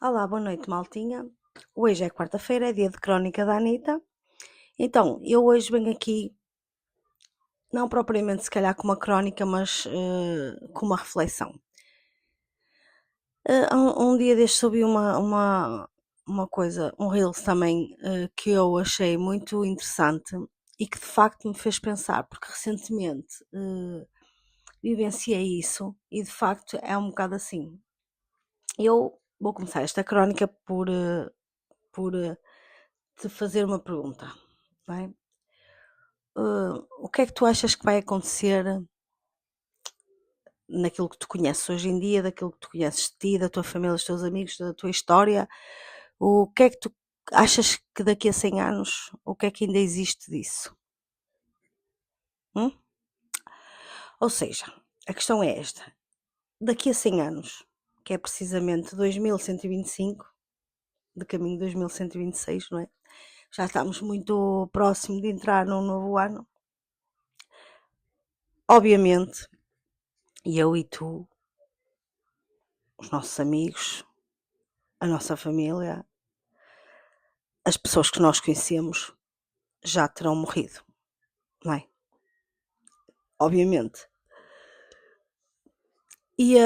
Olá, boa noite, maltinha. Hoje é quarta-feira, é dia de crónica da Anitta. Então, eu hoje venho aqui, não propriamente se calhar com uma crónica, mas com uma reflexão. Um dia destes ouvi uma coisa, um Reels também, que eu achei muito interessante e que de facto me fez pensar, porque recentemente vivenciei isso e de facto é um bocado assim. Eu vou começar esta crónica por te fazer uma pergunta, não é? O que é que tu achas que vai acontecer naquilo que tu conheces hoje em dia, daquilo que tu conheces de ti, da tua família, dos teus amigos, da tua história? O que é que tu achas que daqui a 100 anos, o que é que ainda existe disso? Hum? Ou seja, a questão é esta. Daqui a 100 anos, que é precisamente 2125, de caminho 2126, não é? Já estamos muito próximo de entrar num novo ano. Obviamente, eu e tu, os nossos amigos, a nossa família, as pessoas que nós conhecemos já terão morrido, não é? Obviamente. E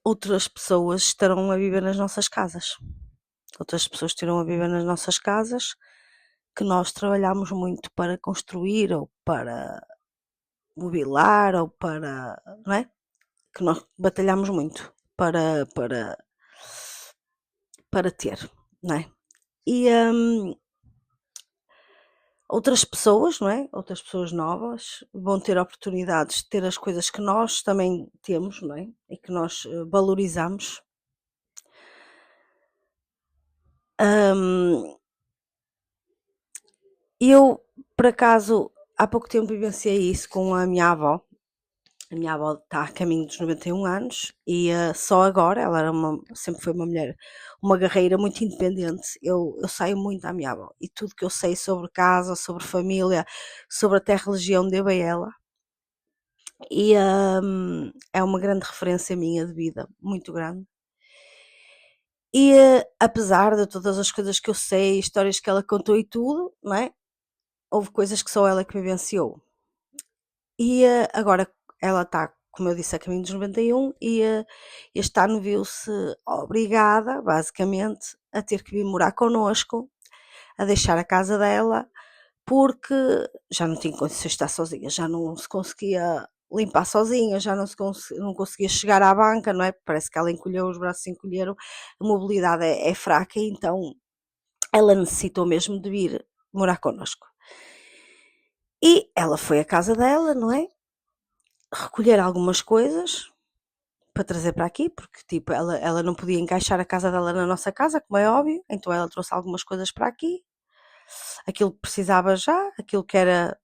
outras pessoas estarão a viver nas nossas casas. Outras pessoas estarão a viver nas nossas casas que nós trabalhamos muito para construir ou para mobilar ou para, não é? Que nós batalhamos muito para ter, não é? E outras pessoas, não é? Outras pessoas novas vão ter oportunidades de ter as coisas que nós também temos, não é? E que nós valorizamos. Eu, por acaso, há pouco tempo vivenciei isso com a minha avó. A minha avó está a caminho dos 91 anos e só agora, ela sempre foi uma mulher, uma guerreira muito independente. Eu saio muito à minha avó e tudo que eu sei sobre casa, sobre família, sobre até religião, devo a ela. E é uma grande referência minha de vida, muito grande. E apesar de todas as coisas que eu sei, histórias que ela contou e tudo, não é? Houve coisas que só ela que vivenciou. E agora ela está, como eu disse, a caminho dos 91 e este ano viu-se obrigada, basicamente, a ter que vir morar connosco, a deixar a casa dela, porque já não tinha condições de estar sozinha, já não se conseguia limpar sozinha, já não conseguia chegar à banca, não é? Parece que ela encolheu, os braços se encolheram, a mobilidade é fraca, então ela necessitou mesmo de vir morar connosco. E ela foi à casa dela, não é? Recolher algumas coisas para trazer para aqui, porque tipo, ela não podia encaixar a casa dela na nossa casa, como é óbvio, então ela trouxe algumas coisas para aqui, aquilo que precisava já, aquilo que era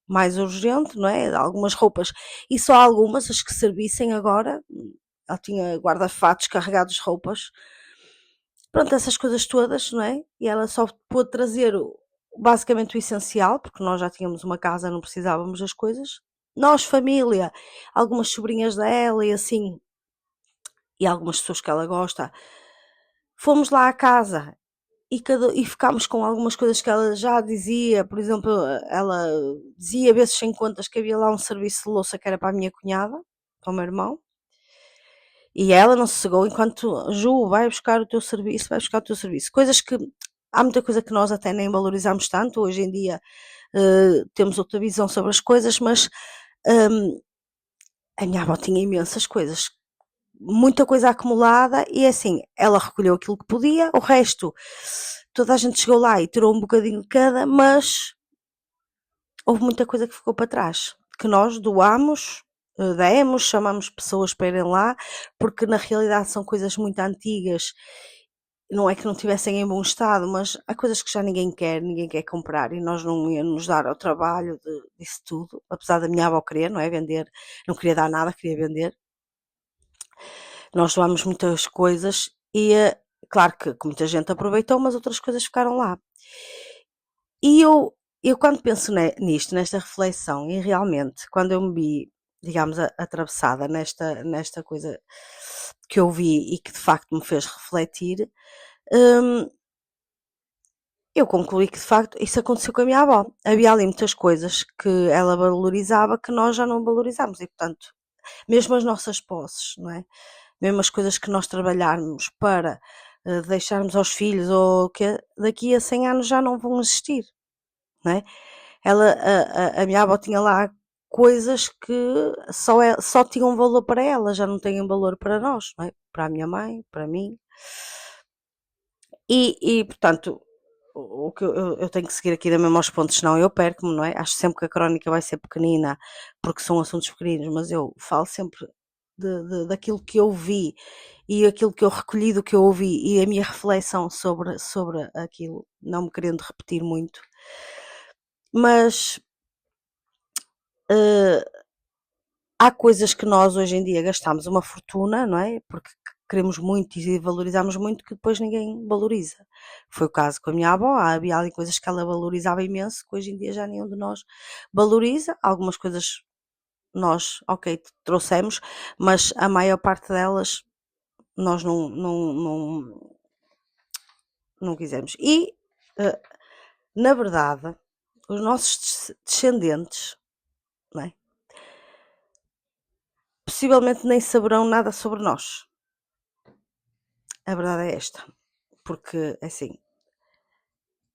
mais urgente, não é? Algumas roupas, e só algumas, as que servissem agora, ela tinha guarda-fatos carregados de roupas, pronto, essas coisas todas, não é? E ela só pôde trazer basicamente o essencial, porque nós já tínhamos uma casa, não precisávamos das coisas. Nós, família, algumas sobrinhas dela e assim, e algumas pessoas que ela gosta, fomos lá à casa e ficámos com algumas coisas que ela já dizia. Por exemplo, ela dizia vezes sem contas que havia lá um serviço de louça que era para a minha cunhada, para o meu irmão, e ela não se cegou enquanto Ju, vai buscar o teu serviço, vai buscar o teu serviço. Coisas que há muita coisa que nós até nem valorizamos tanto. Hoje em dia temos outra visão sobre as coisas, mas a minha avó tinha imensas coisas, muita coisa acumulada, e assim, ela recolheu aquilo que podia, o resto, toda a gente chegou lá e tirou um bocadinho de cada, mas houve muita coisa que ficou para trás, que nós doamos, demos, chamamos pessoas para irem lá, porque na realidade são coisas muito antigas, não é que não tivessem em bom estado, mas há coisas que já ninguém quer comprar, e nós não íamos nos dar ao trabalho disso tudo, apesar da minha avó querer, não é, vender, não queria dar nada, queria vender. Nós doámos muitas coisas e claro que muita gente aproveitou, mas outras coisas ficaram lá. E eu quando penso nisto, nesta reflexão, e realmente, quando eu me vi digamos, atravessada nesta coisa que eu vi e que de facto me fez refletir, hum, eu concluí que de facto isso aconteceu com a minha avó. Havia ali muitas coisas que ela valorizava que nós já não valorizamos e, portanto, mesmo as nossas posses, não é? Mesmo as coisas que nós trabalharmos para deixarmos aos filhos ou que daqui a 100 anos já não vão existir, não é? A minha avó tinha lá coisas que só tinham valor para ela, já não têm valor para nós, não é? Para a minha mãe, para mim. Portanto, o que eu tenho que seguir aqui da mesma aos pontos, senão eu perco-me, não é? Acho sempre que a crónica vai ser pequenina, porque são assuntos pequeninos, mas eu falo sempre daquilo que eu vi e aquilo que eu recolhi do que eu ouvi e a minha reflexão sobre aquilo, não me querendo repetir muito. Mas há coisas que nós hoje em dia gastamos uma fortuna, não é? Porque queremos muito e valorizamos muito que depois ninguém valoriza. Foi o caso com a minha avó, havia ali coisas que ela valorizava imenso, que hoje em dia já nenhum de nós valoriza. Algumas coisas nós, ok, trouxemos, mas a maior parte delas nós não quisemos. E, na verdade, os nossos descendentes, não é? Possivelmente nem saberão nada sobre nós. A verdade é esta. Porque, assim,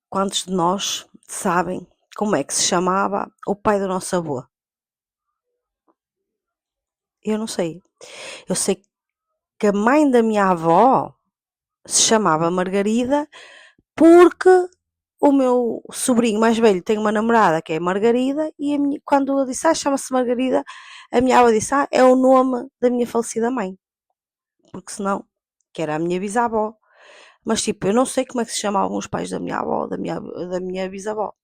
quantos de nós sabem como é que se chamava o pai do nosso avô? Eu não sei. Eu sei que a mãe da minha avó se chamava Margarida porque o meu sobrinho mais velho tem uma namorada que é Margarida e quando eu disse, chama-se Margarida, a minha avó disse, é o nome da minha falecida mãe. Porque senão, que era a minha bisavó. Mas tipo, eu não sei como é que se chamavam os pais da minha avó, da minha bisavó.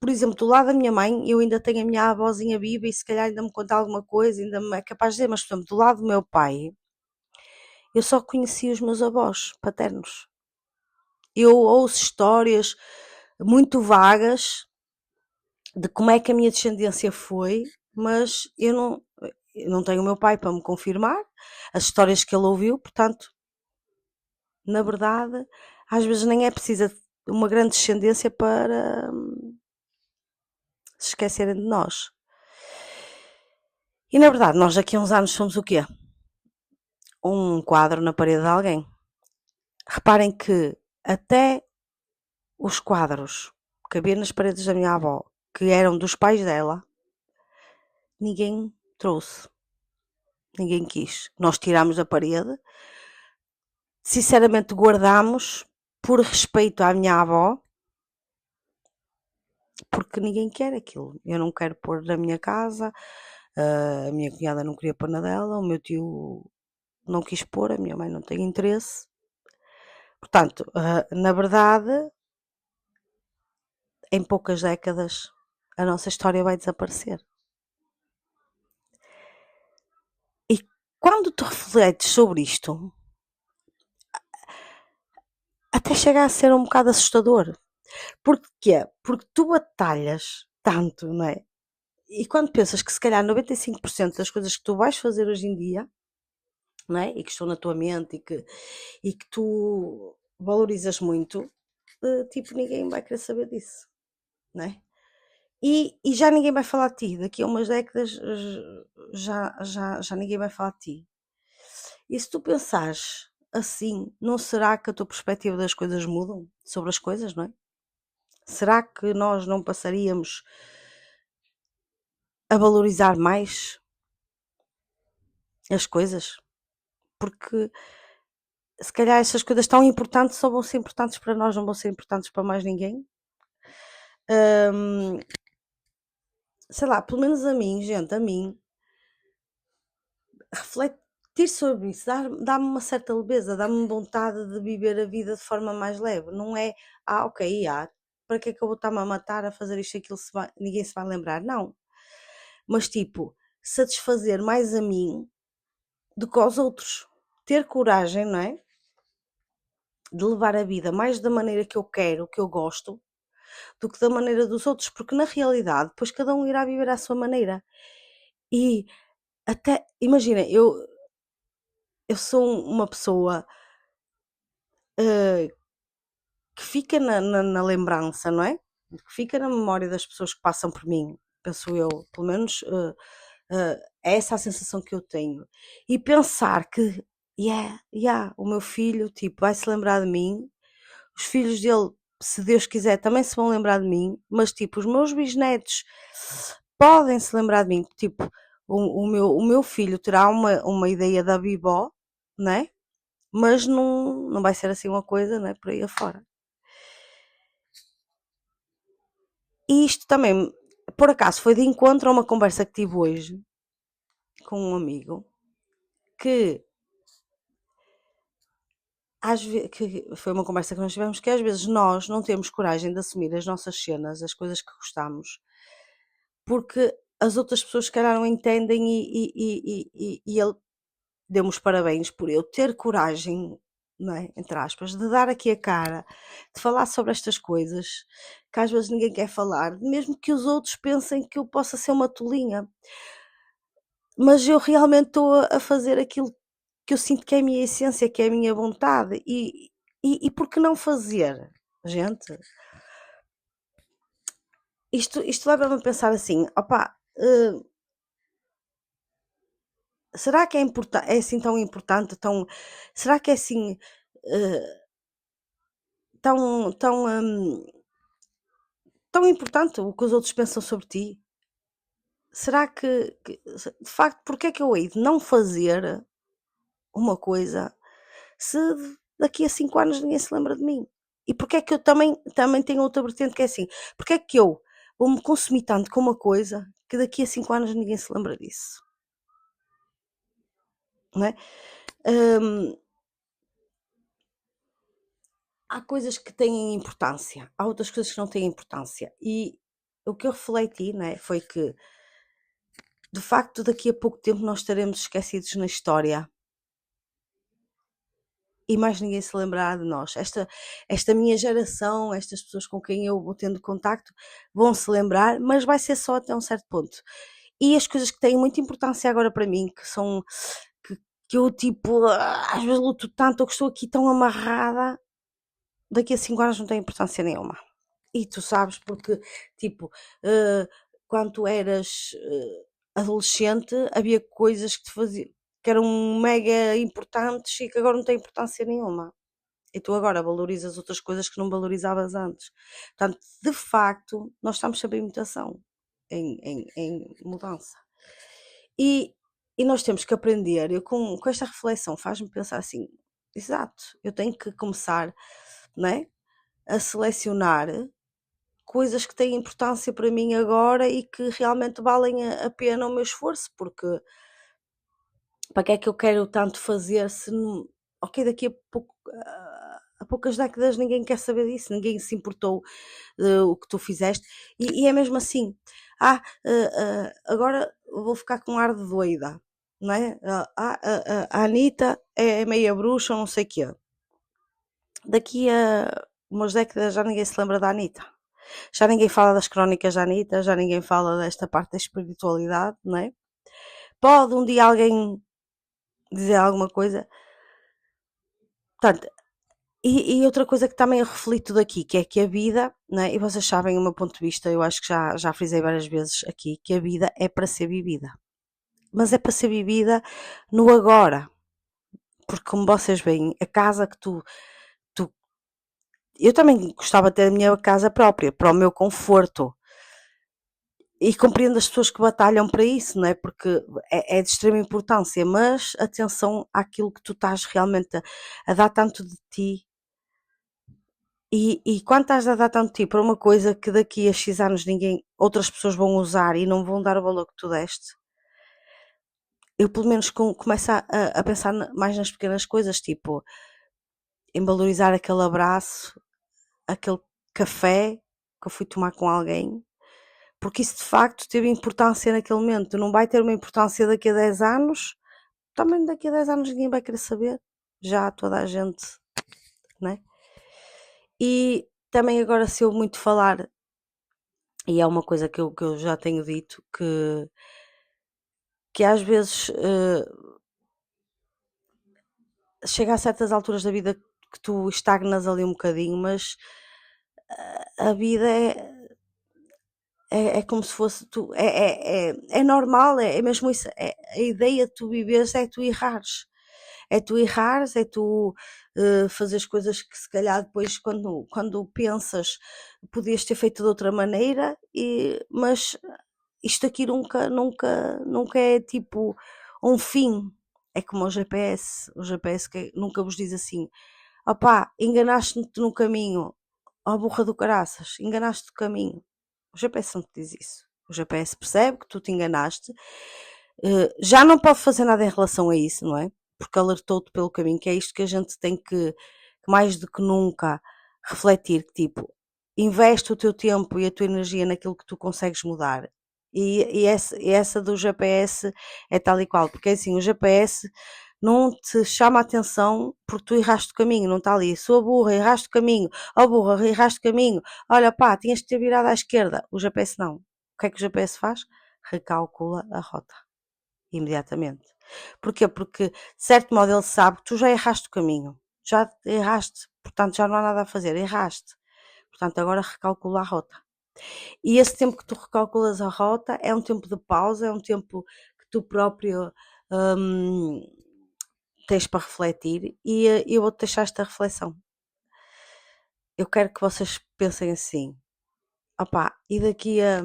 Por exemplo, do lado da minha mãe, eu ainda tenho a minha avózinha viva e se calhar ainda me conta alguma coisa, ainda me é capaz de dizer, mas por exemplo, do lado do meu pai, eu só conheci os meus avós paternos. Eu ouço histórias muito vagas de como é que a minha descendência foi, mas eu não tenho o meu pai para me confirmar as histórias que ele ouviu, portanto, na verdade, às vezes nem é precisa uma grande descendência para se esquecerem de nós. E na verdade, nós daqui a uns anos somos o quê? Um quadro na parede de alguém. Reparem que até os quadros que havia nas paredes da minha avó, que eram dos pais dela, ninguém trouxe. Ninguém quis. Nós tirámos da parede. Sinceramente, guardámos por respeito à minha avó, porque ninguém quer aquilo. Eu não quero pôr na minha casa, a minha cunhada não queria pôr na dela, o meu tio não quis pôr, a minha mãe não tem interesse. Portanto, na verdade, em poucas décadas, a nossa história vai desaparecer. E quando tu refletes sobre isto, até chega a ser um bocado assustador. Porquê? Porque tu batalhas tanto, não é? E quando pensas que se calhar 95% das coisas que tu vais fazer hoje em dia, não é? E que estão na tua mente e que tu valorizas muito, tipo, ninguém vai querer saber disso, não é? E já ninguém vai falar de ti. Daqui a umas décadas já ninguém vai falar de ti. E se tu pensares assim, não será que a tua perspectiva das coisas mudam sobre as coisas, não é? Será que nós não passaríamos a valorizar mais as coisas? Porque se calhar essas coisas tão importantes só vão ser importantes para nós, não vão ser importantes para mais ninguém. Sei lá, pelo menos a mim, gente, a mim, refletir sobre isso dá-me uma certa leveza, dá-me vontade de viver a vida de forma mais leve. Não é, ok, para que é que eu vou estar-me a matar a fazer isto e aquilo, ninguém se vai lembrar? Não. Mas tipo, satisfazer mais a mim do que aos outros. Ter coragem, não é? De levar a vida mais da maneira que eu quero, que eu gosto, do que da maneira dos outros, porque na realidade, depois cada um irá viver à sua maneira. E até, imagina, eu sou uma pessoa uh, que fica na lembrança, não é? Que fica na memória das pessoas que passam por mim, penso eu, pelo menos é essa a sensação que eu tenho. E pensar que, o meu filho, tipo, vai se lembrar de mim, os filhos dele, se Deus quiser, também se vão lembrar de mim, mas tipo, os meus bisnetos podem se lembrar de mim, tipo, o meu filho terá uma ideia da Bibó, né? Mas não vai ser assim uma coisa, né? Por aí afora. E isto também, por acaso, foi de encontro a uma conversa que tive hoje com um amigo que que foi uma conversa que nós tivemos, que às vezes nós não temos coragem de assumir as nossas cenas, as coisas que gostamos, porque as outras pessoas se calhar não entendem e ele deu-me os parabéns por eu ter coragem, não é? Entre aspas, de dar aqui a cara, de falar sobre estas coisas que às vezes ninguém quer falar, mesmo que os outros pensem que eu possa ser uma tolinha, mas eu realmente estou a fazer aquilo que eu sinto que é a minha essência, que é a minha vontade, e por que não fazer, gente? Isto leva-me a pensar assim, opá, será que é assim tão importante, será que é assim tão importante o que os outros pensam sobre ti? Será de facto, porque é que eu hei de não fazer uma coisa se daqui a 5 anos ninguém se lembra de mim? E porque é que eu também tenho outra vertente que é assim, porque é que eu vou-me consumir tanto com uma coisa que daqui a 5 anos ninguém se lembra disso? Não é? Hum, há coisas que têm importância, há outras coisas que não têm importância. E o que eu refleti, né, foi que, de facto, daqui a pouco tempo nós estaremos esquecidos na história e mais ninguém se lembrará de nós. Esta minha geração, estas pessoas com quem eu vou tendo contacto, vão se lembrar, mas vai ser só até um certo ponto. E as coisas que têm muita importância agora para mim, que, que eu tipo, às vezes luto tanto, ou que estou aqui tão amarrada, daqui a 5 anos não tem importância nenhuma. E tu sabes porque, tipo, quando tu eras adolescente, havia coisas que te faziam, que eram mega importantes e que agora não têm importância nenhuma. E tu agora valorizas outras coisas que não valorizavas antes. Portanto, de facto, nós estamos sempre em mutação, em mudança. E, e nós temos que aprender, com esta reflexão faz-me pensar assim, exato, eu tenho que começar, né, a selecionar coisas que têm importância para mim agora e que realmente valem a pena o meu esforço, porque para que é que eu quero tanto fazer se não, ok, daqui a poucas décadas ninguém quer saber disso, ninguém se importou o que tu fizeste, e é mesmo assim, agora vou ficar com ar de doida, não é? A Anitta é meia bruxa ou não sei o quê. Daqui a umas décadas já ninguém se lembra da Anitta. Já ninguém fala das crónicas da Anitta, já ninguém fala desta parte da espiritualidade, não é? Pode um dia alguém dizer alguma coisa. Portanto, e outra coisa que também eu reflito daqui, que é que a vida, né, e vocês sabem o meu ponto de vista, eu acho que já frisei várias vezes aqui, que a vida é para ser vivida. Mas é para ser vivida no agora. Porque como vocês veem, a casa que tu eu também gostava de ter a minha casa própria, para o meu conforto. E compreendo as pessoas que batalham para isso, não é? Porque é de extrema importância, mas atenção àquilo que tu estás realmente a dar tanto de ti. E quando estás a dar tanto de ti para uma coisa que daqui a X anos outras pessoas vão usar e não vão dar o valor que tu deste, eu pelo menos começo a pensar mais nas pequenas coisas, tipo em valorizar aquele abraço, aquele café que eu fui tomar com alguém, porque isso de facto teve importância naquele momento. Não vai ter uma importância daqui a 10 anos, também daqui a 10 anos ninguém vai querer saber, já toda a gente, né? E também agora se eu muito falar, e é uma coisa que eu já tenho dito, que às vezes chega a certas alturas da vida que tu estagnas ali um bocadinho, mas a vida é como se fosse tu, é normal, é mesmo isso, a ideia de tu viveres é tu errares. É tu errares, é tu fazeres coisas que se calhar depois quando pensas podias ter feito de outra maneira, mas isto aqui nunca é tipo um fim. É como o GPS que nunca vos diz assim, opá, enganaste-te no caminho, ó burra do caraças, enganaste-te no caminho. O GPS não te diz isso. O GPS percebe que tu te enganaste, já não pode fazer nada em relação a isso, não é? Porque alertou-te pelo caminho, que é isto que a gente tem que mais do que nunca, refletir, que tipo, investe o teu tempo e a tua energia naquilo que tu consegues mudar. E essa do GPS é tal e qual, porque é assim, o GPS não te chama a atenção porque tu erraste o caminho, não está ali, sua burra, erraste o caminho, ó burra, erraste o caminho, olha pá, tinhas de ter virado à esquerda. O GPS não. O que é que o GPS faz? Recalcula a rota imediatamente. Porquê? Porque, de certo modo, ele sabe que tu já erraste o caminho. Já erraste. Portanto, já não há nada a fazer. Erraste. Portanto, agora recalcula a rota. E esse tempo que tu recalculas a rota é um tempo de pausa, é um tempo que tu próprio hum, tens para refletir. E eu vou-te deixar esta reflexão. Eu quero que vocês pensem assim. Opá, e daqui a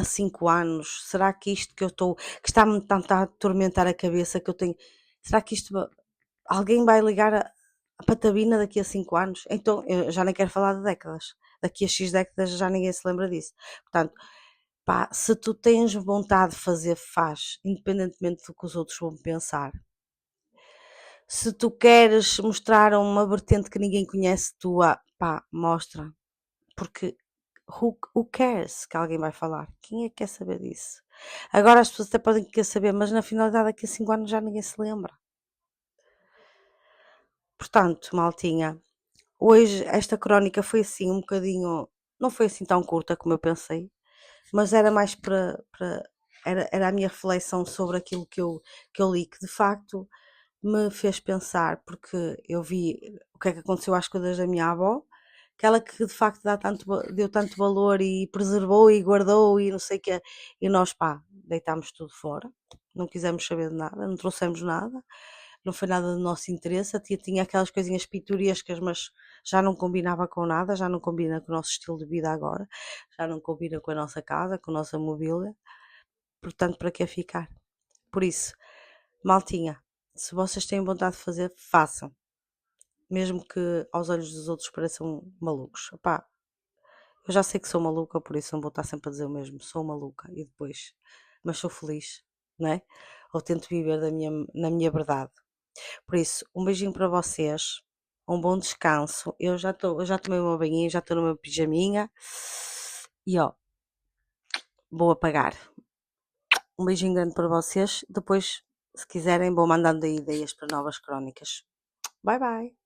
5 anos, será que isto que eu estou, que está-me tanto a atormentar a cabeça, que eu tenho, será que isto, alguém vai ligar a patabina daqui a 5 anos? Então, eu já nem quero falar de décadas. Daqui a X décadas já ninguém se lembra disso. Portanto, pá, se tu tens vontade de fazer, faz, independentemente do que os outros vão pensar. Se tu queres mostrar uma vertente que ninguém conhece tua, pá, mostra. Porque who cares que alguém vai falar? Quem é que quer saber disso? Agora as pessoas até podem querer saber, mas na finalidade daqui a 5 anos já ninguém se lembra. Portanto, maltinha, hoje esta crónica foi assim um bocadinho, não foi assim tão curta como eu pensei, mas era mais era a minha reflexão sobre aquilo que eu li, que de facto me fez pensar, porque eu vi o que é que aconteceu às coisas da minha avó, aquela que de facto deu tanto valor e preservou e guardou e não sei o que, e nós pá, deitámos tudo fora, não quisemos saber de nada, não trouxemos nada, não foi nada do nosso interesse, a tia tinha aquelas coisinhas pitorescas, mas já não combinava com nada, já não combina com o nosso estilo de vida agora, já não combina com a nossa casa, com a nossa mobília, portanto para que ficar? Por isso, maltinha, se vocês têm vontade de fazer, façam. Mesmo que aos olhos dos outros pareçam malucos. Opá, eu já sei que sou maluca, por isso não vou estar sempre a dizer o mesmo. Sou maluca e depois, mas sou feliz, não é? Ou tento viver na minha verdade. Por isso, um beijinho para vocês, um bom descanso. Eu já tomei uma banhinha, já estou no meu pijaminha e ó, vou apagar. Um beijinho grande para vocês. Depois, se quiserem, vou mandando aí ideias para novas crónicas. Bye bye!